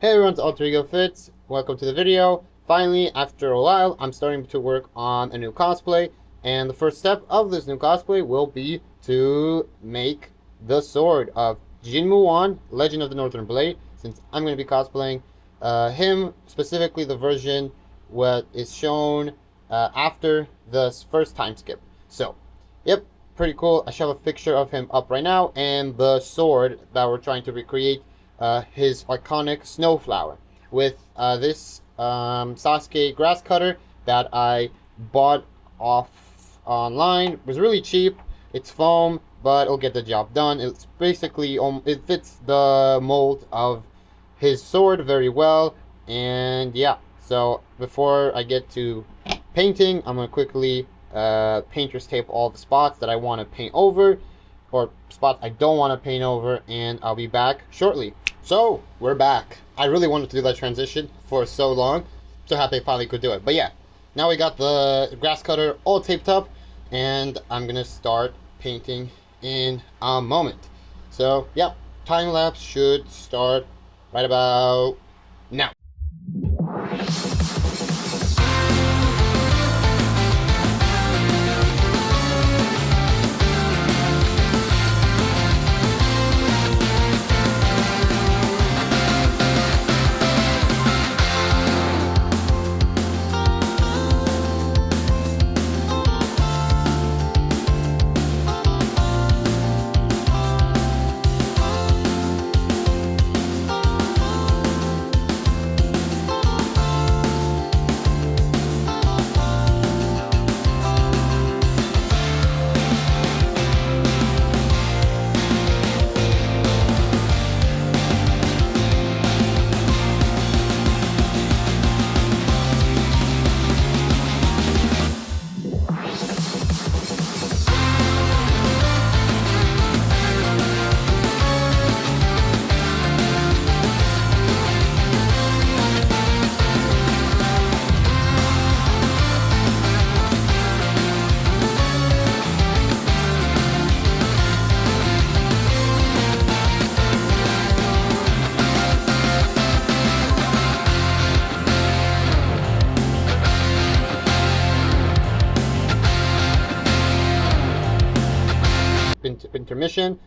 Hey everyone, it's Alter Ego Fits. Welcome to the video. Finally, after a while, I'm starting to work on a new cosplay, and the first step of this new cosplay will be to make the sword of Jin Mu-Won, Legend of the Northern Blade, since I'm going to be cosplaying him, specifically the version what is shown after the first time skip. So, yep, pretty cool. I should have a picture of him up right now, and the sword that we're trying to recreate, his iconic snowflower with this Sasuke grass cutter that I bought off online. It was really cheap. It's foam, but it'll get the job done. It's basically it fits the mold of his sword very well. And yeah, so before I get to painting, I'm gonna quickly painter's tape all the spots that I want to paint over, or spots I don't want to paint over, and I'll be back shortly. So, we're back. I really wanted to do that transition for so long. So happy I finally could do it. But yeah, now we got the grass cutter all taped up, and I'm gonna start painting in a moment. So, yeah, time lapse should start right about now. Intermission.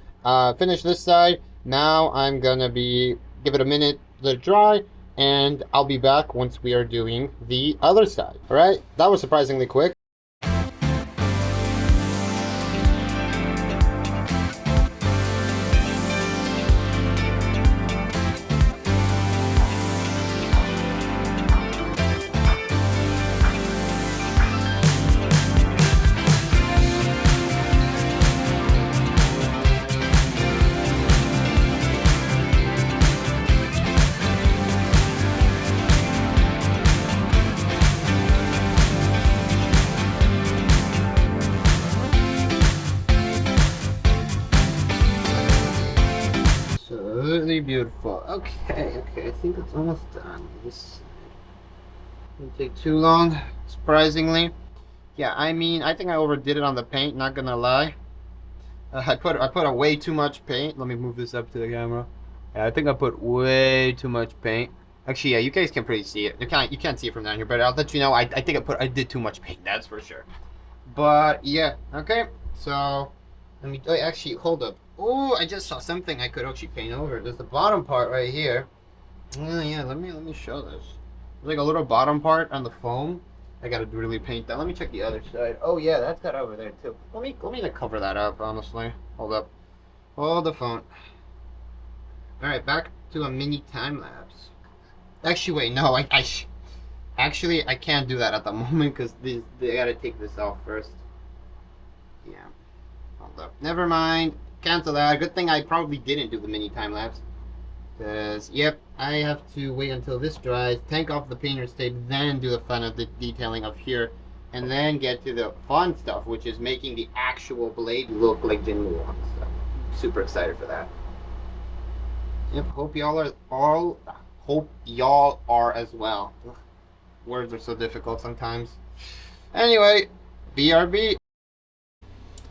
Finish this side. Now I'm gonna give it a minute to dry, and I'll be back once we are doing the other side. All right, that was surprisingly quick. Absolutely beautiful. Okay, I think it's almost done. This didn't take too long, surprisingly. Yeah, I mean, I think I overdid it on the paint, not gonna lie. I put a way too much paint. Let me move this up to the camera. Yeah, I think I put way too much paint. Actually, yeah, you guys can pretty see it. You can't see it from down here, but I'll let you know. I think I did too much paint. That's for sure. But yeah, okay. So let me actually hold up. Oh, I just saw something I could actually paint over. There's the bottom part right here. Yeah, let me show this. There's like a little bottom part on the foam. I gotta really paint that. Let me check the other side. Oh yeah, that's got over there too. Let me like cover that up. Honestly, hold up. Hold the phone. All right, back to a mini time lapse. Actually, wait, no, actually I can't do that at the moment because they gotta take this off first. Yeah, hold up. Never mind. Cancel that. Good thing I probably didn't do the mini time lapse. Because, yep, I have to wait until this dries, take off the painter's tape, then do the fun of the detailing of here, and then get to the fun stuff, which is making the actual blade look like Jin Mu-Won. So, super excited for that. Yep, hope y'all are as well. Ugh, words are so difficult sometimes. Anyway, BRB.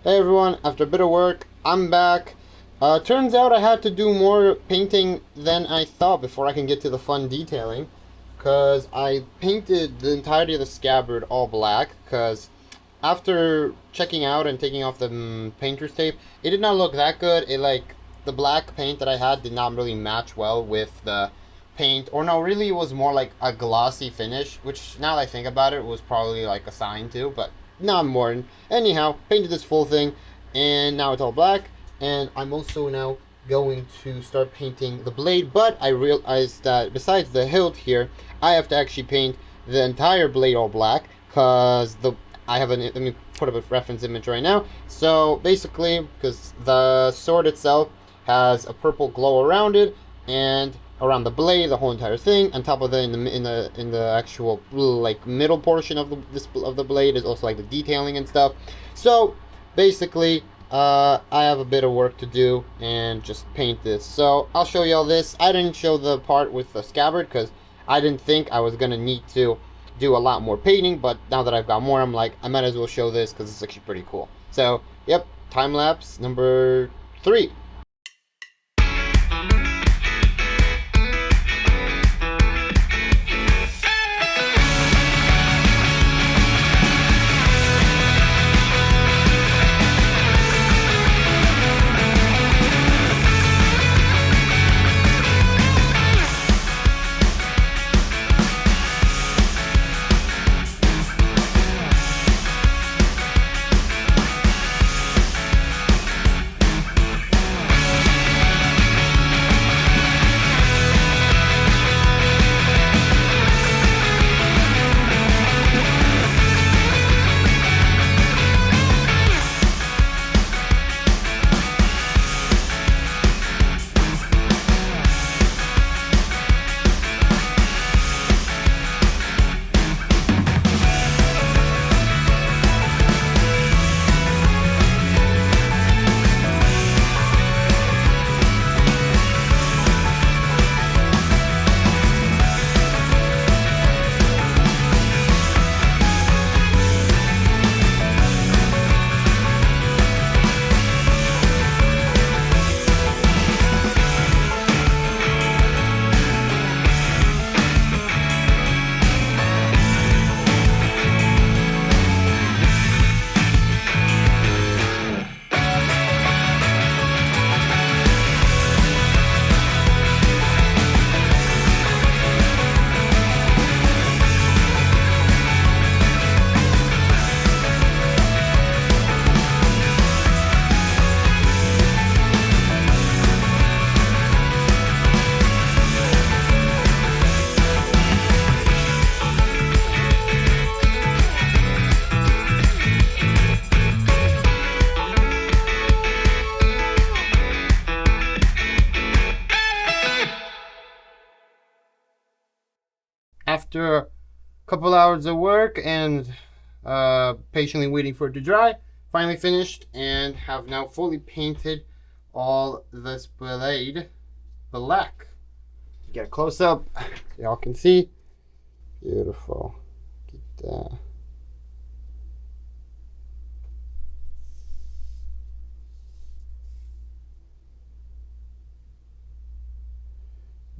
Hey everyone, after a bit of work, I'm back. Turns out I had to do more painting than I thought before I can get to the fun detailing. Because I painted the entirety of the scabbard all black. Because after checking out and taking off the painter's tape, it did not look that good. The black paint that I had did not really match well with the paint. Or no, really it was more like a glossy finish. Which, now that I think about it, was probably like a sign too. But not more. Anyhow, painted this full thing. And now it's all black. And I'm also now going to start painting the blade, but I realized that besides the hilt here, I have to actually paint the entire blade all black, because let me put up a reference image right now. So basically, because the sword itself has a purple glow around it, and around the blade, the whole entire thing. On top of that, in the actual like middle portion of the blade is also like the detailing and stuff. So basically, I have a bit of work to do and just paint this. So I'll show you all this. I didn't show the part with the scabbard because I didn't think I was gonna need to do a lot more painting, but now that I've got more, I'm like, I might as well show this because it's actually pretty cool. So yep, time lapse number 3. After a couple hours of work and patiently waiting for it to dry, finally finished and have now fully painted all this blade black. Get a close up so y'all can see. Beautiful. Get that.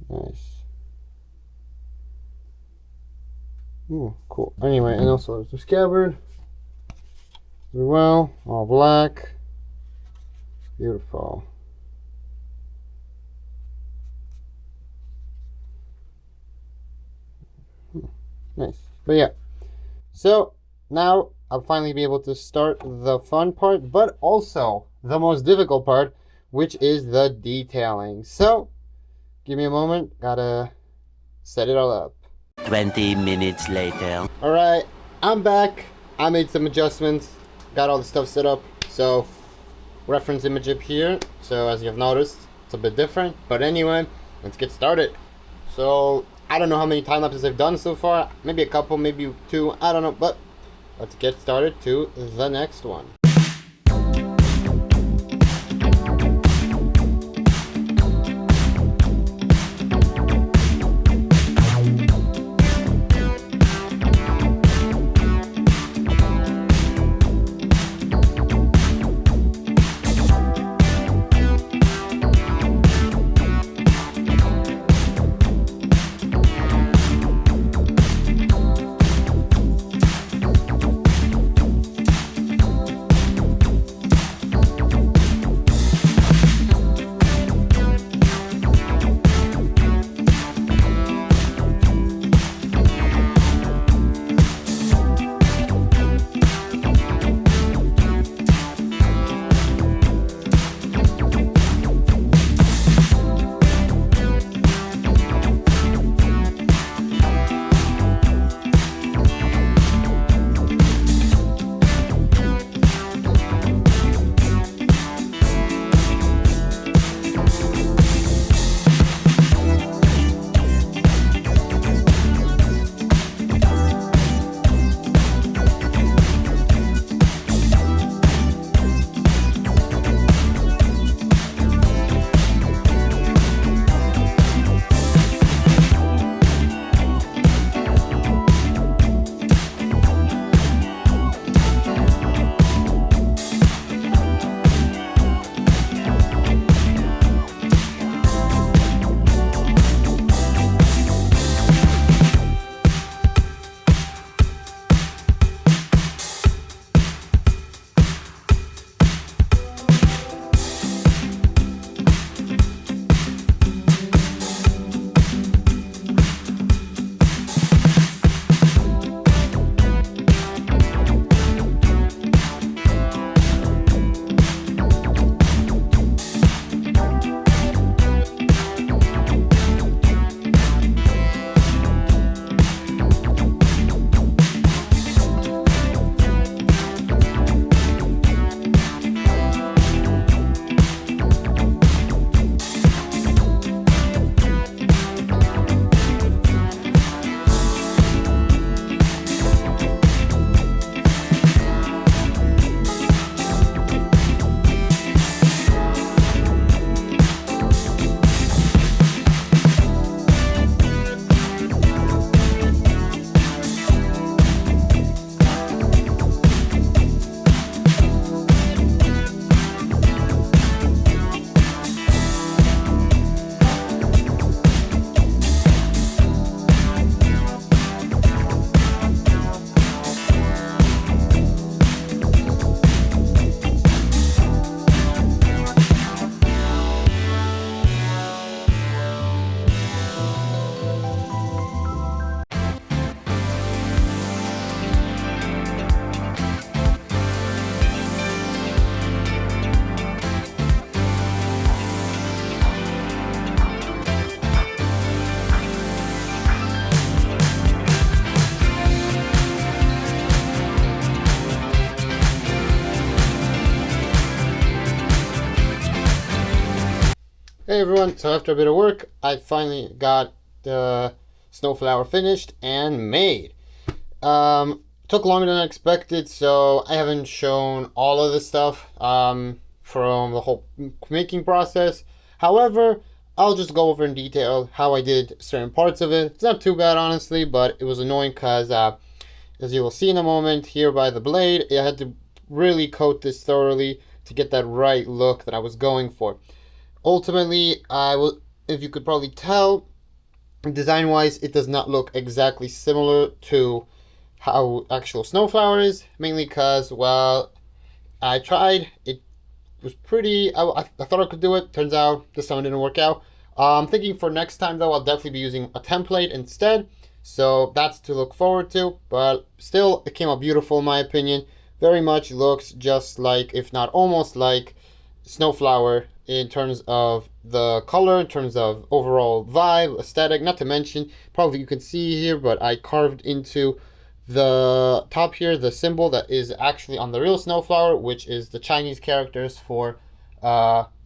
Nice. Ooh, cool. Anyway, and also there's the scabbard as well, all black. Beautiful. Nice. But yeah, so now I'll finally be able to start the fun part, but also the most difficult part, which is the detailing. So give me a moment, gotta set it all up. 20 minutes later. Alright, I'm back. I made some adjustments, got all the stuff set up. So reference image up here, so as you've noticed, it's a bit different, but anyway, let's get started. So I don't know how many time lapses I've done so far, maybe a couple, maybe 2, I don't know, but let's get started to the next one. Hey everyone, so after a bit of work, I finally got the Snowflower finished and made. Took longer than I expected, so I haven't shown all of the stuff from the whole making process. However, I'll just go over in detail how I did certain parts of it. It's not too bad, honestly, but it was annoying because, as you will see in a moment here by the blade, I had to really coat this thoroughly to get that right look that I was going for. Ultimately, I will, if you could probably tell, design-wise, it does not look exactly similar to how actual Snowflower is, mainly because, well, I tried, it was pretty, I thought I could do it, turns out this time it didn't work out. I'm thinking for next time, though, I'll definitely be using a template instead, so that's to look forward to, but still, it came out beautiful in my opinion. Very much looks just like, if not almost like, Snowflower in terms of the color, in terms of overall vibe, aesthetic, not to mention, probably you can see here, but I carved into the top here the symbol that is actually on the real Snowflower, which is the Chinese characters for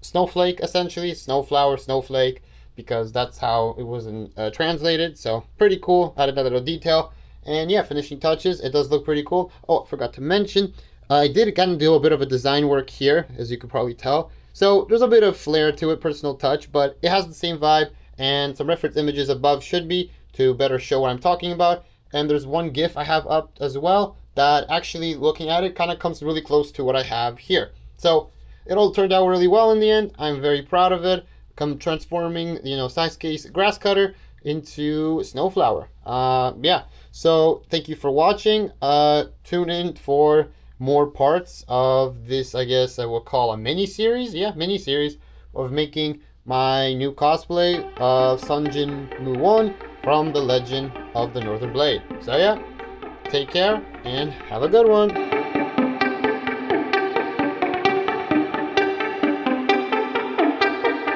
snowflake, essentially, snowflower, snowflake, because that's how it was translated. So pretty cool, added that little detail. And yeah, finishing touches, it does look pretty cool. Oh, I forgot to mention, I did kind of do a bit of a design work here, as you could probably tell. So there's a bit of flair to it, personal touch, but it has the same vibe, and some reference images above should be to better show what I'm talking about. And there's one GIF I have up as well that actually, looking at it, kind of comes really close to what I have here. So it all turned out really well in the end. I'm very proud of it. Come transforming, size case grass cutter into Snowflower. Yeah, so thank you for watching. Tune in for more parts of this, I guess I will call a mini series. Yeah, mini series of making my new cosplay of Jin Mu-Won from the Legend of the Northern Blade. So yeah, take care and have a good one.